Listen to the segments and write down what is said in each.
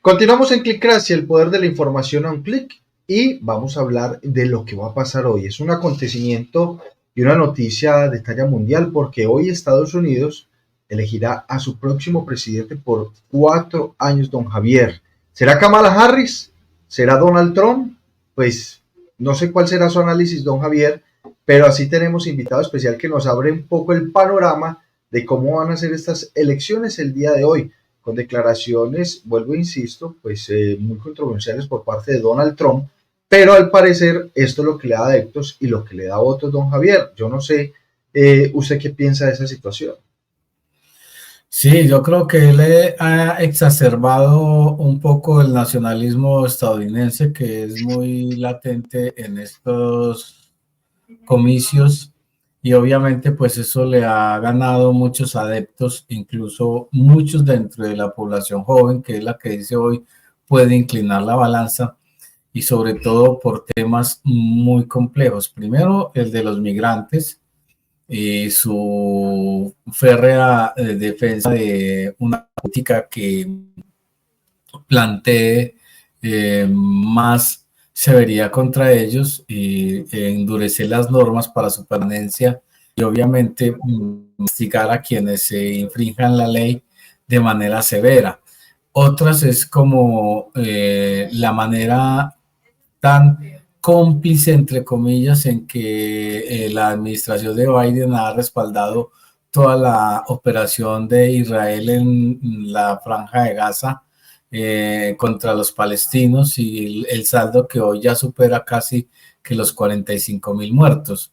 Continuamos en Clickcracia, el poder de la información a un clic, y vamos a hablar de lo que va a pasar hoy. Es un acontecimiento y una noticia de talla mundial porque hoy Estados Unidos elegirá a su próximo presidente por 4 años, don Javier. ¿Será Kamala Harris? ¿Será Donald Trump? Pues no sé cuál será su análisis, don Javier, pero así tenemos invitado especial que nos abre un poco el panorama de cómo van a ser estas elecciones el día de hoy, con declaraciones, vuelvo e insisto, pues muy controversiales por parte de Donald Trump, pero al parecer esto es lo que le da adeptos y lo que le da votos, don Javier. Yo no sé, ¿usted qué piensa de esa situación? Sí, yo creo que él ha exacerbado un poco el nacionalismo estadounidense que es muy latente en estos comicios y obviamente pues eso le ha ganado muchos adeptos, incluso muchos dentro de la población joven, que es la que dice hoy puede inclinar la balanza y sobre todo por temas muy complejos. Primero, el de los migrantes y su férrea defensa de una política que plantee más severidad contra ellos y endurecer las normas para su permanencia y obviamente castigar a quienes se infrinjan la ley de manera severa. Otras es como la manera tan cómplice, entre comillas, en que la administración de Biden ha respaldado toda la operación de Israel en la franja de Gaza contra los palestinos y el saldo que hoy ya supera casi que los 45,000 muertos.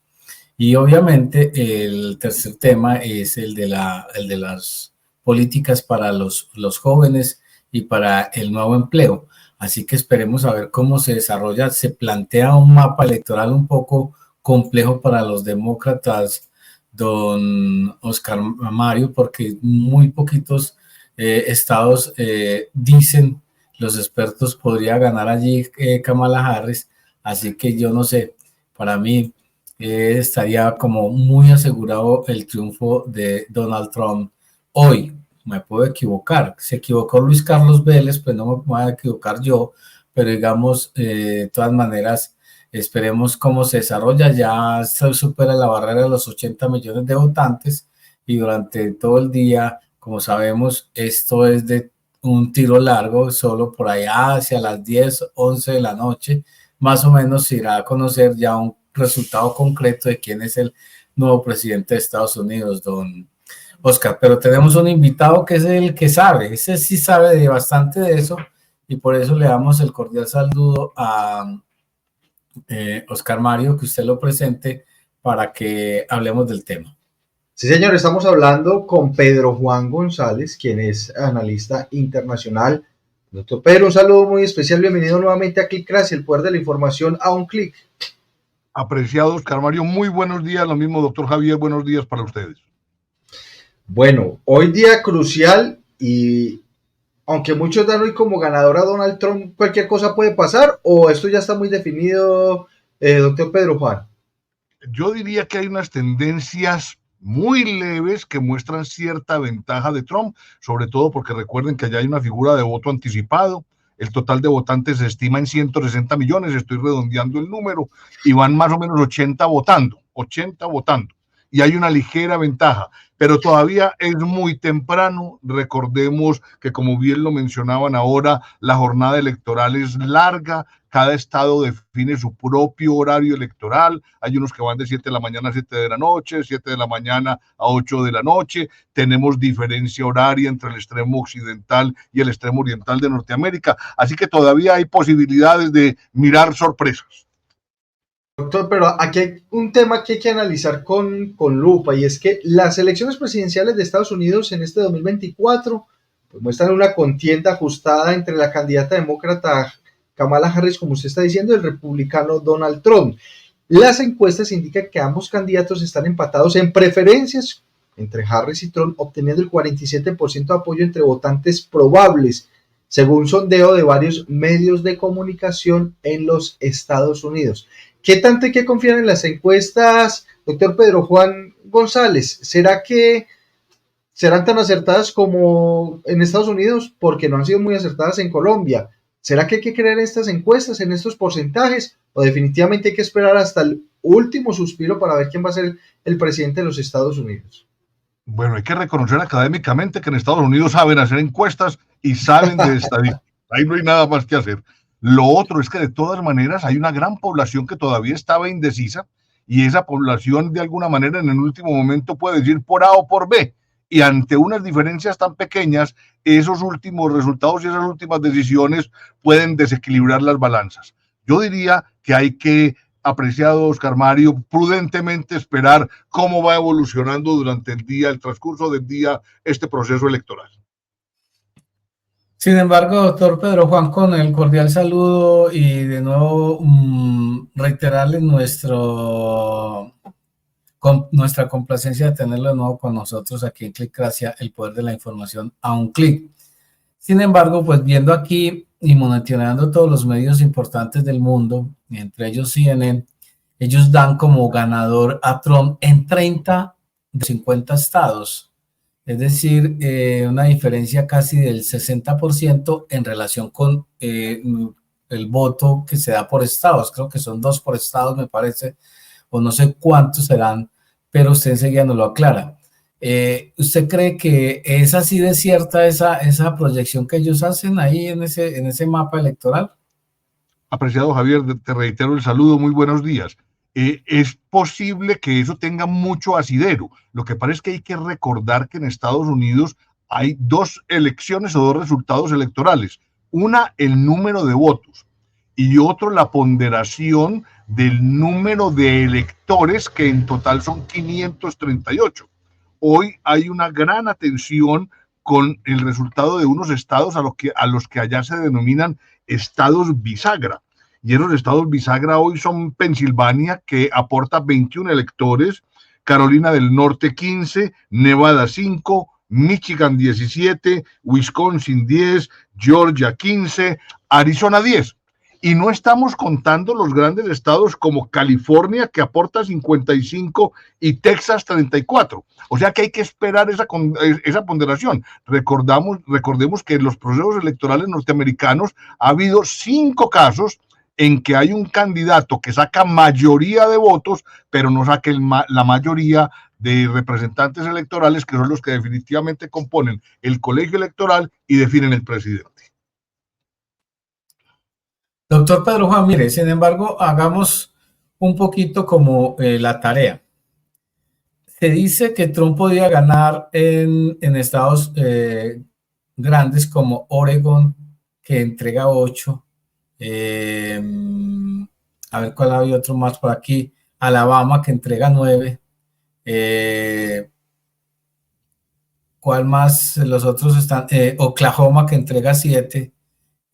Y obviamente el tercer tema es el de las políticas para los jóvenes y para el nuevo empleo. Así que esperemos a ver cómo se desarrolla. Se plantea un mapa electoral un poco complejo para los demócratas, don Oscar Mario, porque muy poquitos estados dicen, los expertos, podría ganar allí Kamala Harris. Así que yo no sé, para mí estaría como muy asegurado el triunfo de Donald Trump hoy. Me puedo equivocar, se equivocó Luis Carlos Vélez, pues no me voy a equivocar yo, pero digamos, de todas maneras, esperemos cómo se desarrolla. Ya se supera la barrera de los 80 millones de votantes y durante todo el día, como sabemos, esto es de un tiro largo, solo por allá hacia las 10, 11 de la noche, más o menos se irá a conocer ya un resultado concreto de quién es el nuevo presidente de Estados Unidos, don Oscar. Pero tenemos un invitado que es el que sabe, ese sí sabe de bastante de eso, y por eso le damos el cordial saludo a Oscar Mario, que usted lo presente para que hablemos del tema. Sí, señor, estamos hablando con Pedro Juan González, quien es analista internacional. Doctor Pedro, un saludo muy especial, bienvenido nuevamente a Clickcracia, el poder de la información a un clic. Apreciado Oscar Mario, muy buenos días, lo mismo doctor Javier, buenos días para ustedes. Bueno, hoy día crucial y aunque muchos dan hoy como ganador a Donald Trump, cualquier cosa puede pasar o esto ya está muy definido, doctor Pedro Juan. Yo diría que hay unas tendencias muy leves que muestran cierta ventaja de Trump, sobre todo porque recuerden que allá hay una figura de voto anticipado. El total de votantes se estima en 160 millones, estoy redondeando el número, y van más o menos 80 votando. Y hay una ligera ventaja, pero todavía es muy temprano. Recordemos que, como bien lo mencionaban ahora, la jornada electoral es larga, cada estado define su propio horario electoral, hay unos que van de 7 de la mañana a 7 de la noche, 7 de la mañana a 8 de la noche, tenemos diferencia horaria entre el extremo occidental y el extremo oriental de Norteamérica, así que todavía hay posibilidades de mirar sorpresas. Doctor, pero aquí hay un tema que hay que analizar con lupa y es que las elecciones presidenciales de Estados Unidos en este 2024 pues, muestran una contienda ajustada entre la candidata demócrata Kamala Harris, como usted está diciendo, y el republicano Donald Trump. Las encuestas indican que ambos candidatos están empatados en preferencias entre Harris y Trump, obteniendo el 47% de apoyo entre votantes probables, según sondeo de varios medios de comunicación en los Estados Unidos. ¿Qué tanto hay que confiar en las encuestas, doctor Pedro Juan González? ¿Será que serán tan acertadas como en Estados Unidos porque no han sido muy acertadas en Colombia. ¿Será que hay que creer en estas encuestas, en estos porcentajes, o definitivamente hay que esperar hasta el último suspiro para ver quién va a ser el presidente de los Estados Unidos? Bueno, hay que reconocer académicamente que en Estados Unidos saben hacer encuestas y saben de estadística. Ahí no hay nada más que hacer. Lo otro es que de todas maneras hay una gran población que todavía estaba indecisa y esa población de alguna manera en el último momento puede decir por A o por B. Y ante unas diferencias tan pequeñas, esos últimos resultados y esas últimas decisiones pueden desequilibrar las balanzas. Yo diría que hay que, apreciado Oscar Mario, prudentemente esperar cómo va evolucionando durante el día, el transcurso del día, este proceso electoral. Sin embargo, doctor Pedro Juan, con el cordial saludo y de nuevo reiterarle nuestra complacencia de tenerlo de nuevo con nosotros aquí en Clickracia, el poder de la información a un clic. Sin embargo, pues viendo aquí y monitoreando todos los medios importantes del mundo, entre ellos CNN, ellos dan como ganador a Trump en 30 de 50 estados. Es decir, una diferencia casi del 60% en relación con el voto que se da por estados. Creo que son 2 por estado, me parece, o no sé cuántos serán, pero usted enseguida nos lo aclara. ¿Usted cree que es así de cierta esa proyección que ellos hacen ahí en ese mapa electoral? Apreciado Javier, te reitero el saludo, muy buenos días. Es posible que eso tenga mucho asidero. Lo que pasa es que hay que recordar que en Estados Unidos hay 2 elecciones o 2 resultados electorales. Una, el número de votos, y otro, la ponderación del número de electores, que en total son 538. Hoy hay una gran atención con el resultado de unos estados a los que allá se denominan estados bisagra. Y esos estados bisagra hoy son Pensilvania, que aporta 21 electores, Carolina del Norte 15, Nevada 5, Michigan 17, Wisconsin 10, Georgia 15, Arizona 10. Y no estamos contando los grandes estados como California, que aporta 55, y Texas 34. O sea que hay que esperar esa ponderación. Recordemos que en los procesos electorales norteamericanos ha habido 5 casos en que hay un candidato que saca mayoría de votos, pero no saca la mayoría de representantes electorales, que son los que definitivamente componen el colegio electoral y definen el presidente. Doctor Pedro Juan, mire, sin embargo, hagamos un poquito como la tarea. Se dice que Trump podía ganar en estados grandes como Oregon, que entrega 8. A ver cuál había otro más por aquí. Alabama, que entrega 9. ¿Cuál más? Los otros están. Oklahoma, que entrega 7.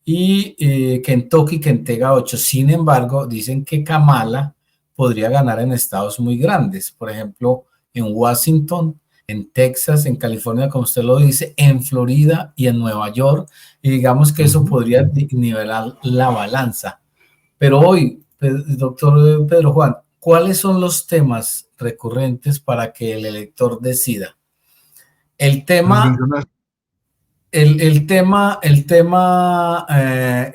Y Kentucky, que entrega 8. Sin embargo, dicen que Kamala podría ganar en estados muy grandes, por ejemplo, en Washington, en Texas, en California, como usted lo dice, en Florida y en Nueva York, y digamos que eso podría nivelar la balanza. Pero hoy, doctor Pedro Juan, ¿cuáles son los temas recurrentes para que el elector decida? El tema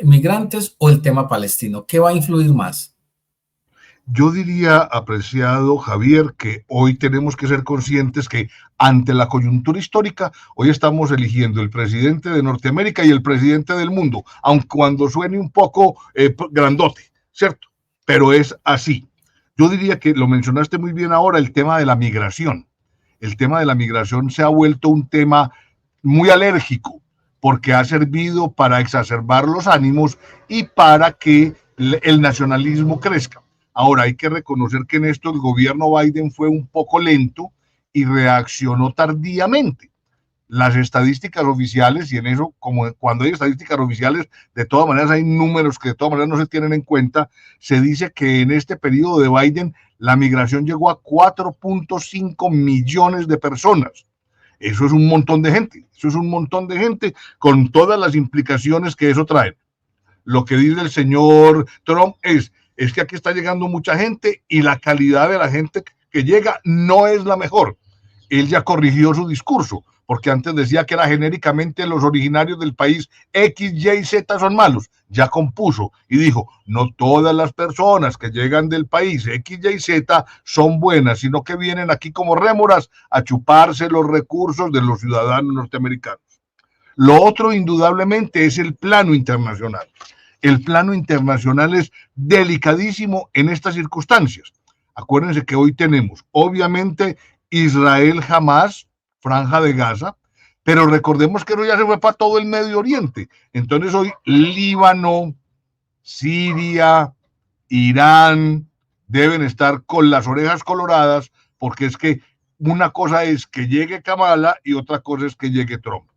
migrantes o el tema palestino, ¿qué va a influir más? Yo diría, apreciado Javier, que hoy tenemos que ser conscientes que ante la coyuntura histórica, hoy estamos eligiendo el presidente de Norteamérica y el presidente del mundo, aun cuando suene un poco grandote, ¿cierto? Pero es así. Yo diría que lo mencionaste muy bien ahora, el tema de la migración. El tema de la migración se ha vuelto un tema muy alérgico, porque ha servido para exacerbar los ánimos y para que el nacionalismo crezca. Ahora, hay que reconocer que en esto el gobierno Biden fue un poco lento y reaccionó tardíamente. Las estadísticas oficiales, y en eso, como cuando hay estadísticas oficiales, de todas maneras hay números que de todas maneras no se tienen en cuenta, se dice que en este periodo de Biden la migración llegó a 4.5 millones de personas. Eso es un montón de gente, con todas las implicaciones que eso trae. Lo que dice el señor Trump es que aquí está llegando mucha gente y la calidad de la gente que llega no es la mejor. Él ya corrigió su discurso, porque antes decía que era genéricamente los originarios del país X, Y, Z son malos. Ya compuso y dijo, no todas las personas que llegan del país X, Y, Z son buenas, sino que vienen aquí como rémoras a chuparse los recursos de los ciudadanos norteamericanos. Lo otro, indudablemente, es el plano internacional. El plano internacional es delicadísimo en estas circunstancias. Acuérdense que hoy tenemos, obviamente, Israel-Hamás, Franja de Gaza, pero recordemos que eso ya se fue para todo el Medio Oriente. Entonces hoy Líbano, Siria, Irán deben estar con las orejas coloradas, porque es que una cosa es que llegue Kamala y otra cosa es que llegue Trump.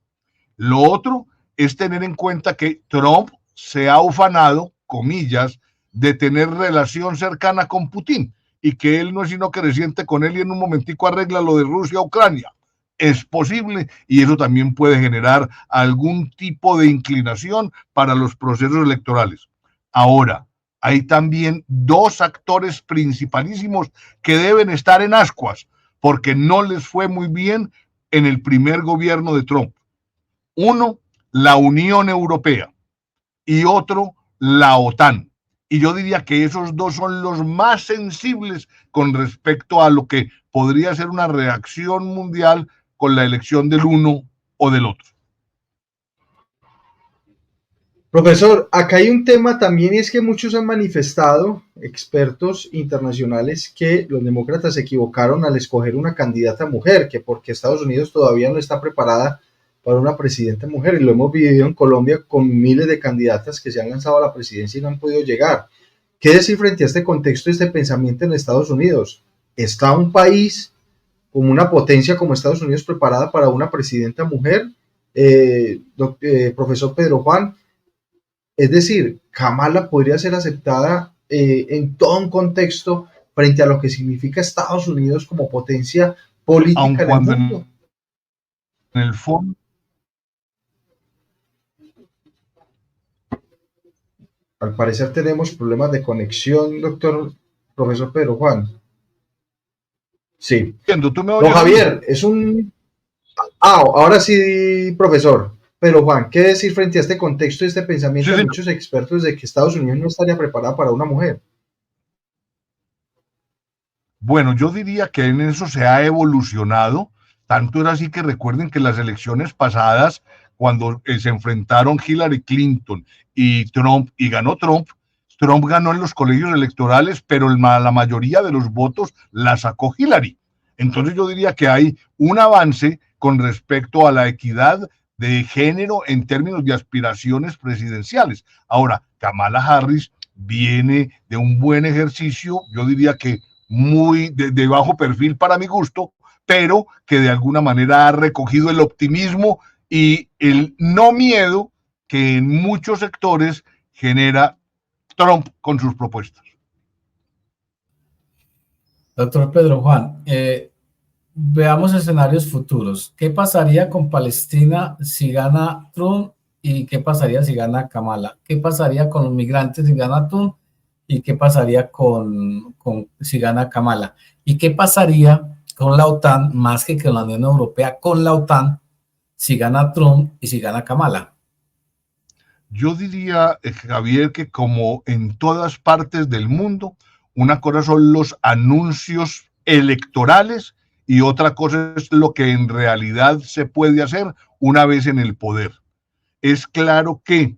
Lo otro es tener en cuenta que Trump se ha ufanado, comillas, de tener relación cercana con Putin y que él no es sino que se siente con él y en un momentico arregla lo de Rusia-Ucrania. Es posible y eso también puede generar algún tipo de inclinación para los procesos electorales. Ahora, hay también dos actores principalísimos que deben estar en ascuas porque no les fue muy bien en el primer gobierno de Trump. Uno, la Unión Europea y otro, la OTAN. Y yo diría que esos dos son los más sensibles con respecto a lo que podría ser una reacción mundial con la elección del uno o del otro. Profesor, acá hay un tema también y es que muchos han manifestado, expertos internacionales, que los demócratas se equivocaron al escoger una candidata mujer, que porque Estados Unidos todavía no está preparada para una presidenta mujer, y lo hemos vivido en Colombia con miles de candidatas que se han lanzado a la presidencia y no han podido llegar. ¿Qué decir frente a este contexto, este pensamiento en Estados Unidos? ¿Está un país como una potencia como Estados Unidos preparada para una presidenta mujer? Profesor Pedro Juan, es decir, Kamala podría ser aceptada en todo un contexto frente a lo que significa Estados Unidos como potencia política en el mundo. En el fondo, al parecer tenemos problemas de conexión, profesor Pedro Juan. Sí. ¿tú me oyes? Don Javier, es un... ahora sí, profesor. Pero Juan, ¿qué decir frente a este contexto y este pensamiento de muchos expertos de que Estados Unidos no estaría preparada para una mujer? Bueno, yo diría que en eso se ha evolucionado. Tanto era así que recuerden que las elecciones pasadas, cuando se enfrentaron Hillary Clinton y Trump, y ganó Trump, Trump ganó en los colegios electorales, pero la mayoría de los votos la sacó Hillary. Entonces yo diría que hay un avance con respecto a la equidad de género en términos de aspiraciones presidenciales. Ahora, Kamala Harris viene de un buen ejercicio, yo diría que muy de bajo perfil para mi gusto, pero que de alguna manera ha recogido el optimismo y el no miedo que en muchos sectores genera Trump con sus propuestas. Doctor Pedro Juan, veamos escenarios futuros. ¿Qué pasaría con Palestina si gana Trump y qué pasaría si gana Kamala? ¿Qué pasaría con los migrantes si gana Trump y qué pasaría si gana Kamala? ¿Y qué pasaría con la OTAN, más que con la Unión Europea, con la OTAN, si gana Trump y si gana Kamala? Yo diría, Javier, que como en todas partes del mundo, una cosa son los anuncios electorales y otra cosa es lo que en realidad se puede hacer una vez en el poder. Es claro que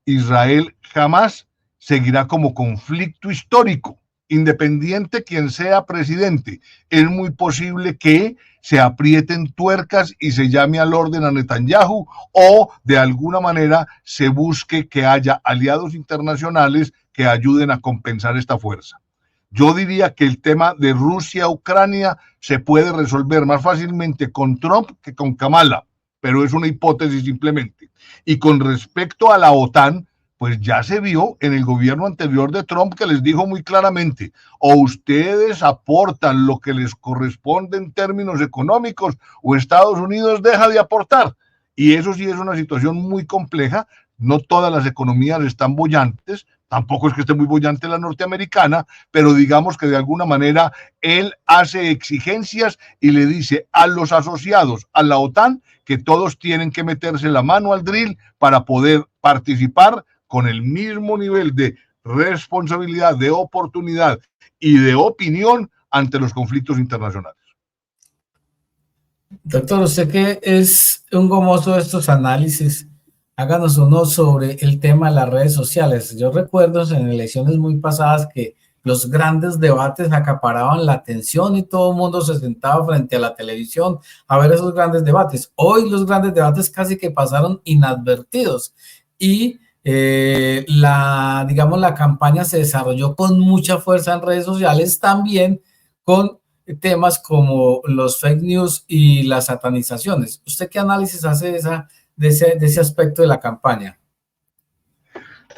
Israel jamás seguirá como conflicto histórico, independiente quien sea presidente. Es muy posible que se aprieten tuercas y se llame al orden a Netanyahu o de alguna manera se busque que haya aliados internacionales que ayuden a compensar esta fuerza. Yo diría que el tema de Rusia-Ucrania se puede resolver más fácilmente con Trump que con Kamala, pero es una hipótesis simplemente. Y con respecto a la OTAN, pues ya se vio en el gobierno anterior de Trump que les dijo muy claramente, o ustedes aportan lo que les corresponde en términos económicos, o Estados Unidos deja de aportar. Y eso sí es una situación muy compleja. No todas las economías están bollantes, tampoco es que esté muy bollante la norteamericana, pero digamos que de alguna manera él hace exigencias y le dice a los asociados a la OTAN que todos tienen que meterse la mano al drill para poder participar con el mismo nivel de responsabilidad, de oportunidad y de opinión ante los conflictos internacionales. Doctor, usted que es un gomoso de estos análisis, háganos uno sobre el tema de las redes sociales. Yo recuerdo en elecciones muy pasadas que los grandes debates acaparaban la atención y todo el mundo se sentaba frente a la televisión a ver esos grandes debates. Hoy los grandes debates casi que pasaron inadvertidos y digamos, la campaña se desarrolló con mucha fuerza en redes sociales, también con temas como los fake news y las satanizaciones. ¿Usted qué análisis hace de ese aspecto de la campaña?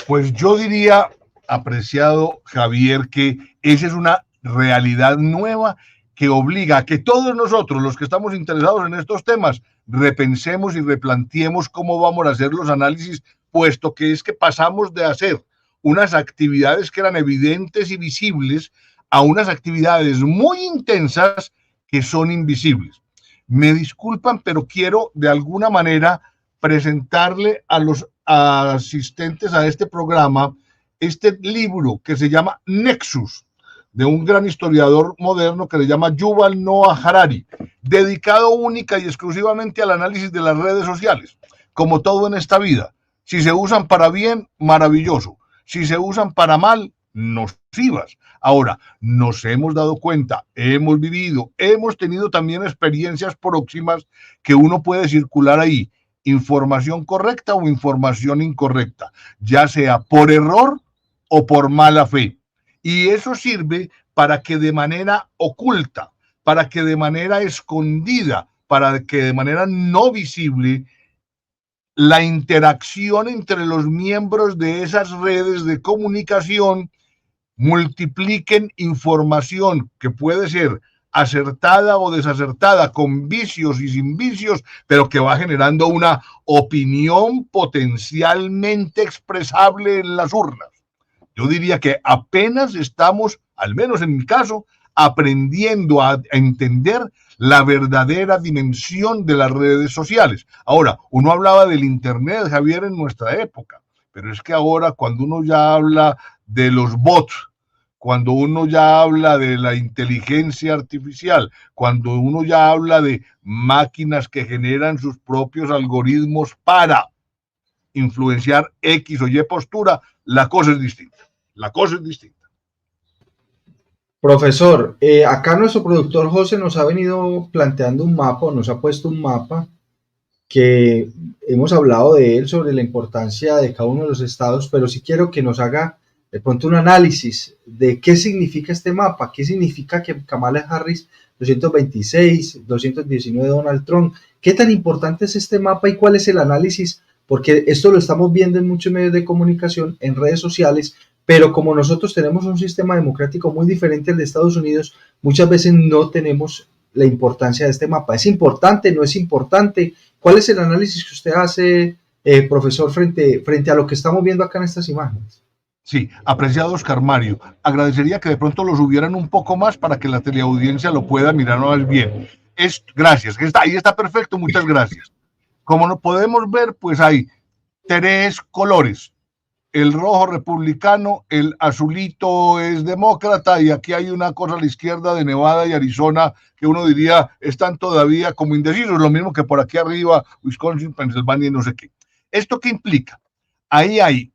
Pues yo diría, apreciado Javier, que esa es una realidad nueva que obliga a que todos nosotros, los que estamos interesados en estos temas, repensemos y replanteemos cómo vamos a hacer los análisis, puesto que es que pasamos de hacer unas actividades que eran evidentes y visibles a unas actividades muy intensas que son invisibles. Me disculpan, pero quiero de alguna manera presentarle a los asistentes a este programa este libro que se llama Nexus, de un gran historiador moderno que le llama Yuval Noah Harari, dedicado única y exclusivamente al análisis de las redes sociales, como todo en esta vida. Si se usan para bien, maravilloso. Si se usan para mal, nocivas. Ahora, nos hemos dado cuenta, hemos vivido, hemos tenido también experiencias próximas que uno puede circular ahí, información correcta o información incorrecta, ya sea por error o por mala fe. Y eso sirve para que de manera oculta, para que de manera escondida, para que de manera no visible, la interacción entre los miembros de esas redes de comunicación multipliquen información que puede ser acertada o desacertada, con vicios y sin vicios, pero que va generando una opinión potencialmente expresable en las urnas. Yo diría que apenas estamos, al menos en mi caso, aprendiendo a entender la verdadera dimensión de las redes sociales. Ahora, uno hablaba del Internet, Javier, en nuestra época, pero es que ahora cuando uno ya habla de los bots, cuando uno ya habla de la inteligencia artificial, cuando uno ya habla de máquinas que generan sus propios algoritmos para influenciar X o Y postura, la cosa es distinta. La cosa es distinta. Profesor, acá nuestro productor José nos ha venido planteando un mapa, nos ha puesto un mapa que hemos hablado de él sobre la importancia de cada uno de los estados, pero sí quiero que nos haga de pronto un análisis de qué significa este mapa, qué significa que Kamala Harris 226, 219 Donald Trump, qué tan importante es este mapa y cuál es el análisis, porque esto lo estamos viendo en muchos medios de comunicación, en redes sociales, pero como nosotros tenemos un sistema democrático muy diferente al de Estados Unidos, muchas veces no tenemos la importancia de este mapa. ¿Es importante? ¿No es importante? ¿Cuál es el análisis que usted hace, profesor, frente a lo que estamos viendo acá en estas imágenes? Sí, apreciado Oscar Mario, agradecería que de pronto lo subieran un poco más para que la teleaudiencia lo pueda mirar más bien. Gracias, ahí está perfecto, muchas gracias. Como no podemos ver, pues hay tres colores. El rojo republicano, el azulito es demócrata y aquí hay una cosa a la izquierda de Nevada y Arizona que uno diría están todavía como indecisos, lo mismo que por aquí arriba Wisconsin, Pensilvania y no sé qué. ¿Esto qué implica? Ahí hay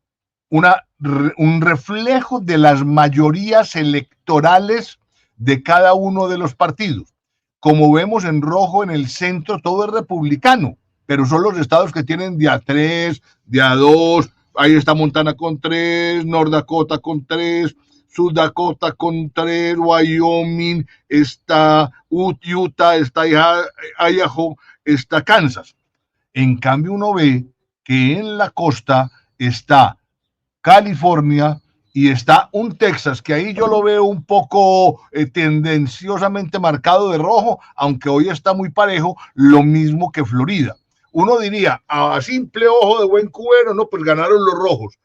un reflejo de las mayorías electorales de cada uno de los partidos. Como vemos en rojo en el centro todo es republicano, pero son los estados que tienen de A3, de A2, ahí está Montana con 3, North Dakota con 3, South Dakota con 3, Wyoming, está Utah, está Idaho, está Kansas. En cambio uno ve que en la costa está California y está un Texas, que ahí yo lo veo un poco tendenciosamente marcado de rojo, aunque hoy está muy parejo, lo mismo que Florida. Uno diría, a simple ojo de buen cubero, no, pues ganaron los rojos.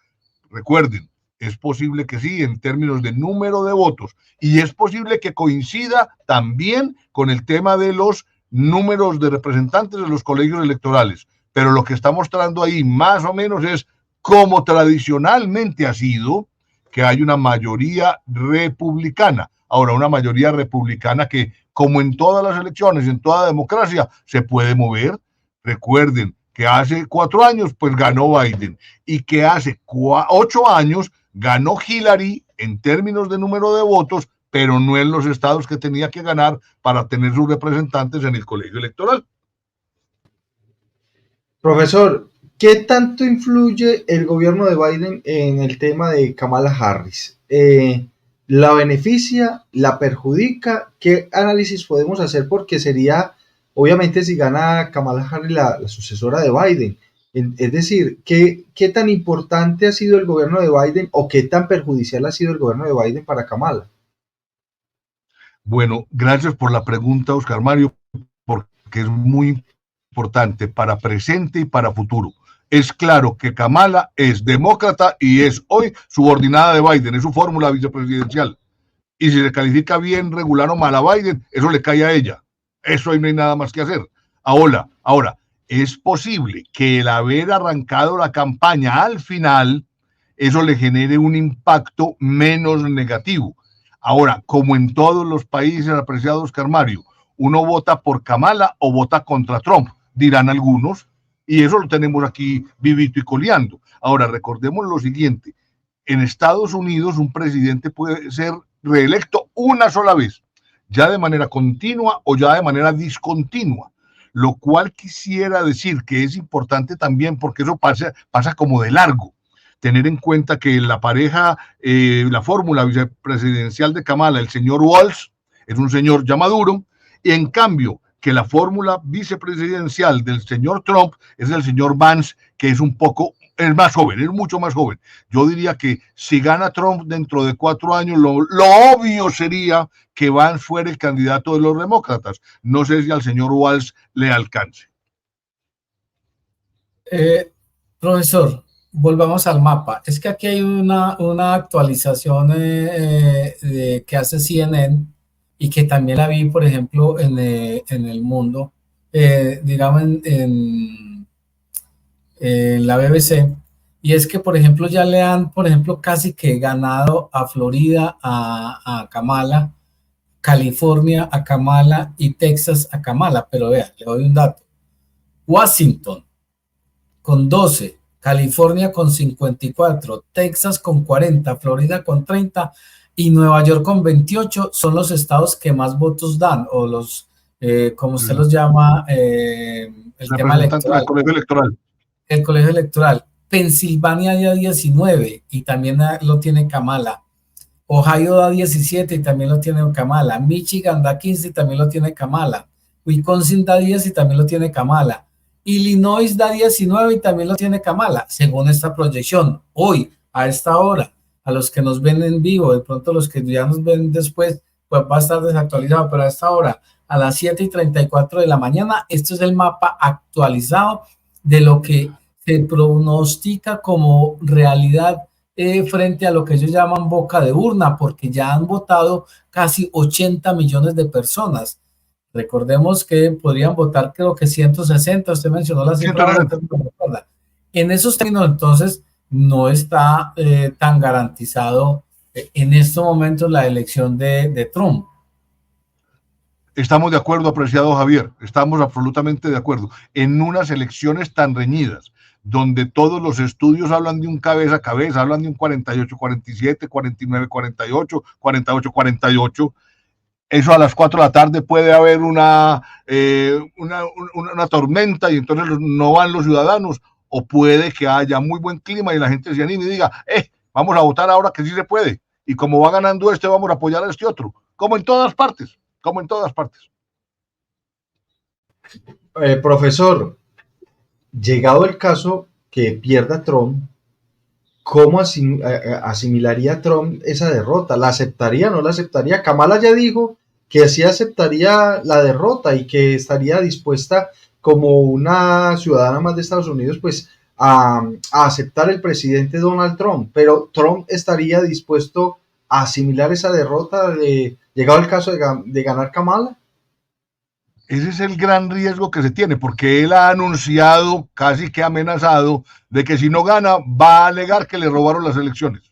Recuerden, Es posible que sí, en términos de número de votos, y es posible que coincida también con el tema de los números de representantes de los colegios electorales. Pero lo que está mostrando ahí más o menos es como tradicionalmente ha sido, que hay una mayoría republicana. Ahora, una mayoría republicana que, como en todas las elecciones, en toda democracia, se puede mover. Recuerden que hace 4 años, pues ganó Biden, y que hace 8 años ganó Hillary en términos de número de votos, pero no en los estados que tenía que ganar para tener sus representantes en el colegio electoral. Profesor, ¿qué tanto influye el gobierno de Biden en el tema de Kamala Harris? ¿La beneficia? ¿La perjudica? ¿Qué análisis podemos hacer? Porque sería, obviamente, si gana Kamala Harris la sucesora de Biden. Es decir, ¿qué tan importante ha sido el gobierno de Biden o qué tan perjudicial ha sido el gobierno de Biden para Kamala? Bueno, gracias por la pregunta, Oscar Mario, porque es muy importante para presente y para futuro. Es claro que Kamala es demócrata y es hoy subordinada de Biden, es su fórmula vicepresidencial. Y si se califica bien, regular o mal a Biden, eso le cae a ella. Eso ahí no hay nada más que hacer. Ahora, es posible que el haber arrancado la campaña al final, eso le genere un impacto menos negativo. Ahora, como en todos los países, apreciado Oscar Mario, uno vota por Kamala o vota contra Trump, dirán algunos, y eso lo tenemos aquí vivito y coleando. Ahora, recordemos lo siguiente, en Estados Unidos un presidente puede ser reelecto una sola vez, ya de manera continua o ya de manera discontinua, lo cual quisiera decir que es importante también porque eso pasa como de largo. Tener en cuenta que la pareja, la fórmula vicepresidencial de Kamala, el señor Walz, es un señor ya maduro, y en cambio que la fórmula vicepresidencial del señor Trump es el señor Vance, que es es más joven, es mucho más joven. Yo diría que si gana Trump dentro de 4 años, lo obvio sería que Vance fuera el candidato de los demócratas. No sé si al señor Walz le alcance. Profesor, volvamos al mapa. Es que aquí hay una actualización que hace CNN y que también la vi, por ejemplo, en El Mundo, digamos en la BBC, y es que, por ejemplo, ya le han, por ejemplo, casi que ganado a Florida a Kamala, California a Kamala y Texas a Kamala, pero vea, le doy un dato. Washington con 12, California con 54, Texas con 40, Florida con 30 y Nueva York con 28 son los estados que más votos dan, o los, como usted los llama, el tema electoral. Del colegio electoral. El colegio electoral. Pensilvania da 19 y también lo tiene Kamala. Ohio da 17 y también lo tiene Kamala. Michigan da 15 y también lo tiene Kamala. Wisconsin da 10 y también lo tiene Kamala. Illinois da 19 y también lo tiene Kamala, según esta proyección. Hoy, a esta hora, a los que nos ven en vivo, de pronto los que ya nos ven después, pues va a estar desactualizado, pero a esta hora, a las 7:34 de la mañana, este es el mapa actualizado de lo que se pronostica como realidad frente a lo que ellos llaman boca de urna, porque ya han votado casi 80 millones de personas. Recordemos que podrían votar, creo que 160, usted mencionó la cifra. En esos términos, entonces, no está tan garantizado en estos momentos la elección de Trump. Estamos de acuerdo, apreciado Javier, estamos absolutamente de acuerdo. En unas elecciones tan reñidas, donde todos los estudios hablan de un cabeza a cabeza, hablan de un 48-47, 49-48, 48-48, eso a las 4 de la tarde puede haber una tormenta y entonces no van los ciudadanos, o puede que haya muy buen clima y la gente se anime y diga, vamos a votar ahora que sí se puede, y como va ganando vamos a apoyar a este otro, como en todas partes. Profesor, llegado el caso que pierda Trump, ¿cómo asimilaría Trump esa derrota? ¿La aceptaría o no la aceptaría? Kamala ya dijo que sí aceptaría la derrota y que estaría dispuesta como una ciudadana más de Estados Unidos pues a aceptar el presidente Donald Trump, pero Trump estaría dispuesto a asimilar esa derrota llegado el caso de ganar Kamala. Ese es el gran riesgo que se tiene, porque él ha anunciado, casi que amenazado, de que si no gana, va a alegar que le robaron las elecciones.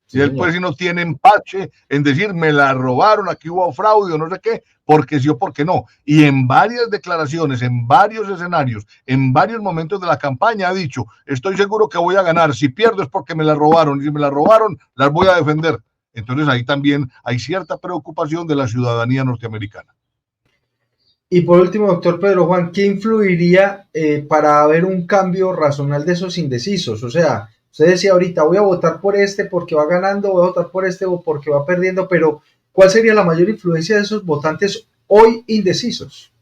Sí, y él, pues, si no tiene empache en decir, me la robaron, aquí hubo fraude o no sé qué, porque sí o porque no. Y en varias declaraciones, en varios escenarios, en varios momentos de la campaña ha dicho, estoy seguro que voy a ganar, si pierdo es porque me la robaron, y si me la robaron, las voy a defender. Entonces ahí también hay cierta preocupación de la ciudadanía norteamericana. Y por último, doctor Pedro Juan, ¿qué influiría para haber un cambio razonable de esos indecisos? O sea, usted decía ahorita, voy a votar por este porque va ganando, voy a votar por este porque va perdiendo, pero ¿cuál sería la mayor influencia de esos votantes hoy indecisos?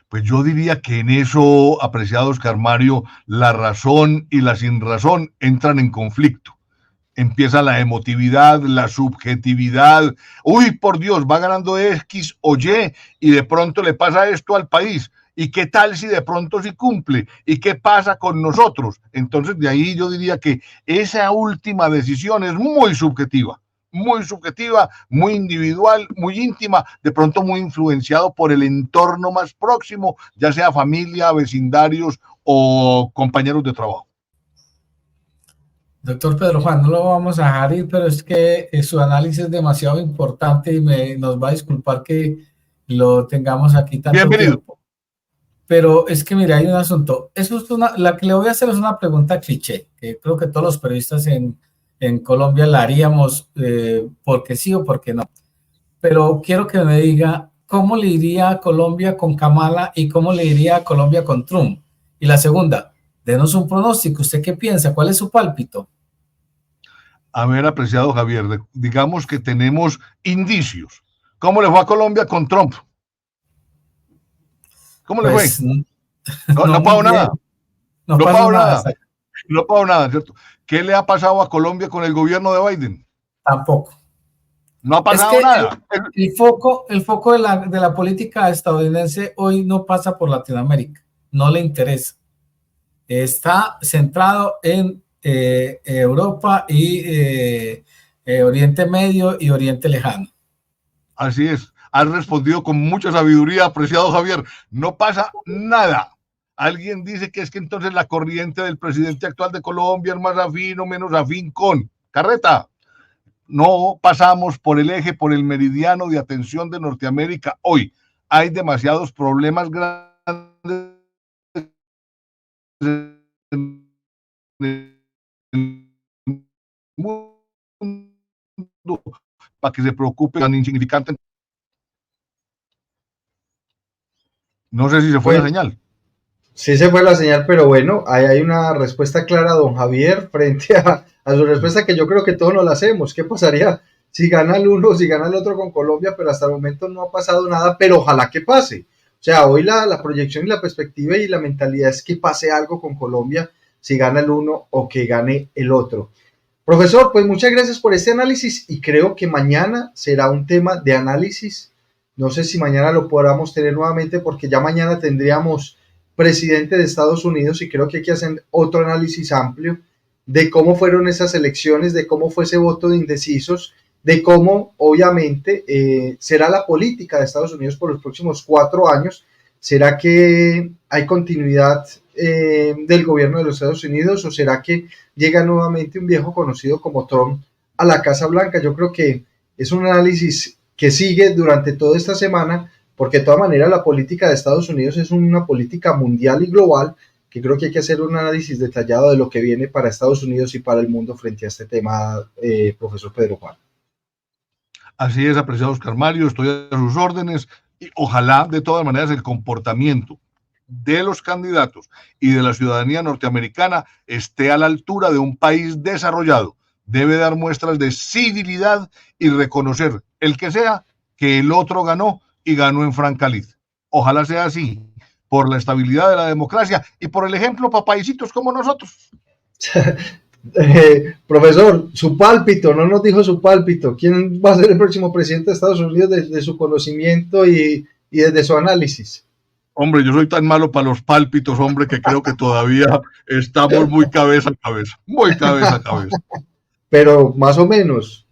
Pues yo diría que en eso, apreciado Oscar Mario, la razón y la sinrazón entran en conflicto. Empieza la emotividad, la subjetividad. Uy, por Dios, va ganando X o y de pronto le pasa esto al país. ¿Y qué tal si de pronto sí cumple? ¿Y qué pasa con nosotros? Entonces, de ahí yo diría que esa última decisión es muy subjetiva, muy individual, muy íntima, de pronto muy influenciado por el entorno más próximo, ya sea familia, vecindarios o compañeros de trabajo. Doctor Pedro Juan, no lo vamos a dejar ir, pero es que su análisis es demasiado importante y nos va a disculpar que lo tengamos aquí tanto Bienvenido. tiempo. Pero es que, mire, hay un asunto. Eso es la que le voy a hacer es una pregunta cliché, que creo que todos los periodistas en Colombia la haríamos porque sí o porque no. Pero quiero que me diga cómo le iría a Colombia con Kamala y cómo le iría a Colombia con Trump. Y la segunda, denos un pronóstico. ¿Usted qué piensa? ¿Cuál es su pálpito? A ver, apreciado Javier, digamos que tenemos indicios. ¿Cómo le fue a Colombia con Trump? ¿Cómo le fue? No pago nada. No pago nada. No pago nada, ¿cierto? ¿Qué le ha pasado a Colombia con el gobierno de Biden? Tampoco. No ha pasado nada. El foco de la política estadounidense hoy no pasa por Latinoamérica. No le interesa. Está centrado en Europa y Oriente Medio y Oriente Lejano. Así es. Has respondido con mucha sabiduría, apreciado Javier. No pasa nada. Alguien dice que es que entonces la corriente del presidente actual de Colombia es más afín o menos afín con carreta. No pasamos por el eje, por el meridiano de atención de Norteamérica hoy. Hay demasiados problemas grandes en el mundo para que se preocupe tan insignificante. No sé si se fue la señal. Sí se fue la señal, pero bueno, ahí hay una respuesta clara, don Javier, frente a su respuesta que yo creo que todos nos la hacemos. ¿Qué pasaría si gana el uno, si gana el otro con Colombia? Pero hasta el momento no ha pasado nada, pero ojalá que pase. O sea, hoy la proyección y la perspectiva y la mentalidad es que pase algo con Colombia, si gana el uno o que gane el otro. Profesor, pues muchas gracias por este análisis y creo que mañana será un tema de análisis. No sé si mañana lo podamos tener nuevamente porque ya mañana tendríamos presidente de Estados Unidos y creo que hay que hacer otro análisis amplio de cómo fueron esas elecciones, de cómo fue ese voto de indecisos, de cómo obviamente será la política de Estados Unidos por los próximos 4 años. ¿Será que hay continuidad del gobierno de los Estados Unidos o será que llega nuevamente un viejo conocido como Trump a la Casa Blanca? Yo creo que es un análisis que sigue durante toda esta semana, porque de todas maneras la política de Estados Unidos es una política mundial y global, que creo que hay que hacer un análisis detallado de lo que viene para Estados Unidos y para el mundo frente a este tema, profesor Pedro Juan. Así es, apreciado Oscar Mario, estoy a sus órdenes y ojalá de todas maneras el comportamiento de los candidatos y de la ciudadanía norteamericana esté a la altura de un país desarrollado. Debe dar muestras de civilidad y reconocer el que sea que el otro ganó y ganó en franca lid. Ojalá sea así, por la estabilidad de la democracia y por el ejemplo papaicitos como nosotros. Profesor, su pálpito, no nos dijo su pálpito. ¿Quién va a ser el próximo presidente de Estados Unidos desde su conocimiento y desde su análisis? Hombre, yo soy tan malo para los pálpitos, hombre, que creo que todavía estamos muy cabeza a cabeza, muy cabeza a cabeza. Pero más o menos.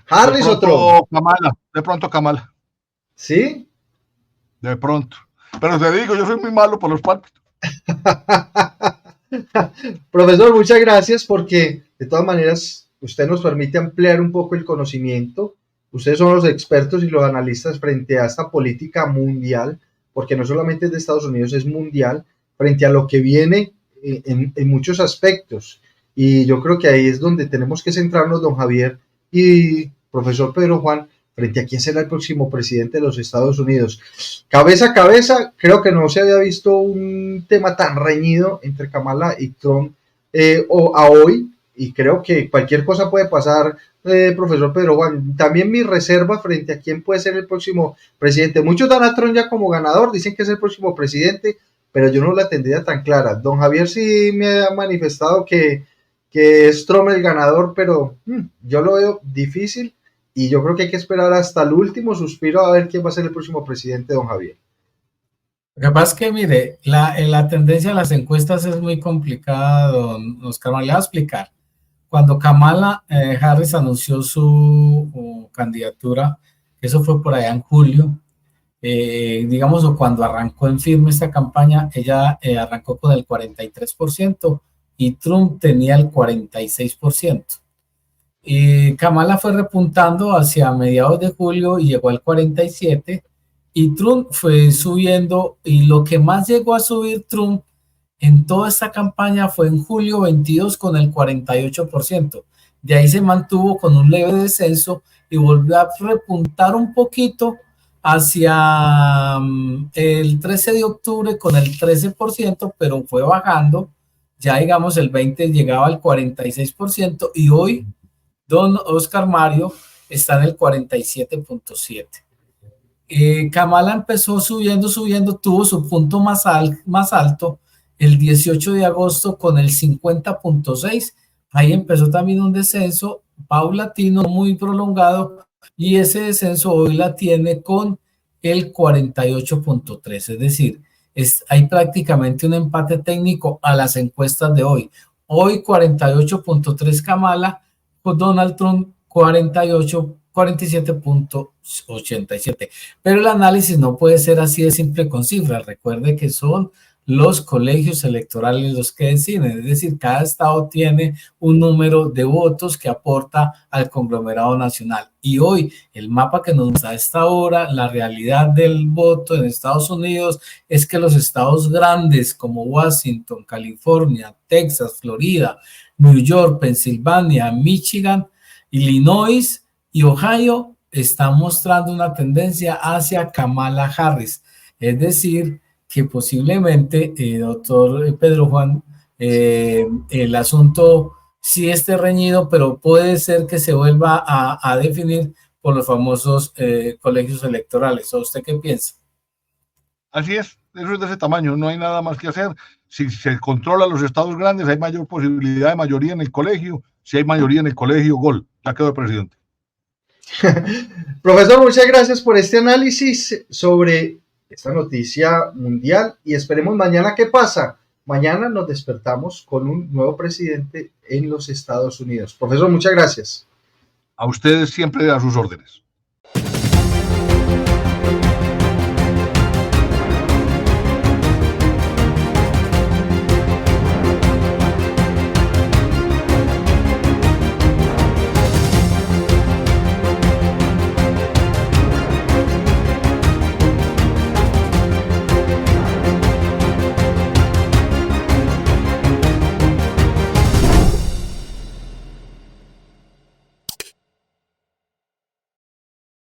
¿Harris o Trump? Kamala, de pronto Kamala, ¿Sí? de pronto. Pero te digo, yo soy muy malo para los pálpitos. Profesor, muchas gracias porque de todas maneras usted nos permite ampliar un poco el conocimiento. Ustedes son los expertos y los analistas frente a esta política mundial, porque no solamente es de Estados Unidos, es mundial, frente a lo que viene en muchos aspectos. Y yo creo que ahí es donde tenemos que centrarnos, don Javier y profesor Pedro Juan, frente a quién será el próximo presidente de los Estados Unidos. Cabeza a cabeza, creo que no se había visto un tema tan reñido entre Kamala y Trump a hoy, y creo que cualquier cosa puede pasar, profesor Pedro Juan. También mi reserva frente a quién puede ser el próximo presidente. Muchos dan a Trump ya como ganador, dicen que es el próximo presidente, pero yo no la tendría tan clara. Don Javier sí me ha manifestado que es Trump el ganador, pero yo lo veo difícil. Y yo creo que hay que esperar hasta el último suspiro a ver quién va a ser el próximo presidente, don Javier. Lo que pasa es que, mire, la tendencia de las encuestas es muy complicada, don Oscar. Le voy a explicar. Cuando Kamala Harris anunció su candidatura, eso fue por allá en julio, digamos, o cuando arrancó en firme esta campaña, ella arrancó con el 43% y Trump tenía el 46%. Kamala fue repuntando hacia mediados de julio y llegó al 47%, y Trump fue subiendo, y lo que más llegó a subir Trump en toda esta campaña fue en julio 22 con el 48%. De ahí se mantuvo con un leve descenso y volvió a repuntar un poquito hacia el 13 de octubre con el 13%, pero fue bajando. Ya digamos el 20 llegaba al 46%, y hoy don Oscar Mario está en el 47.7%. Kamala empezó subiendo, tuvo su punto más alto el 18 de agosto con el 50.6%. Ahí empezó también un descenso paulatino muy prolongado, y ese descenso hoy la tiene con el 48.3%. Es decir, hay prácticamente un empate técnico a las encuestas de hoy. Hoy 48.3 Kamala, con Donald Trump 47.87. Pero el análisis no puede ser así de simple con cifras. Recuerde que son los colegios electorales los que deciden, es decir, cada estado tiene un número de votos que aporta al conglomerado nacional. Y hoy el mapa que nos da a esta hora, la realidad del voto en Estados Unidos, es que los estados grandes como Washington, California, Texas, Florida, New York, Pensilvania, Michigan, Illinois y Ohio están mostrando una tendencia hacia Kamala Harris. Es decir, que posiblemente, doctor Pedro Juan, el asunto sí esté reñido, pero puede ser que se vuelva a definir por los famosos colegios electorales. ¿O usted qué piensa? Así es, eso es de ese tamaño, no hay nada más que hacer. Si se controla los estados grandes, hay mayor posibilidad de mayoría en el colegio. Si hay mayoría en el colegio, gol, ya quedó el presidente. Profesor, muchas gracias por este análisis sobre esta noticia mundial, y esperemos mañana qué pasa. Mañana nos despertamos con un nuevo presidente en los Estados Unidos. Profesor, muchas gracias. A ustedes siempre a sus órdenes.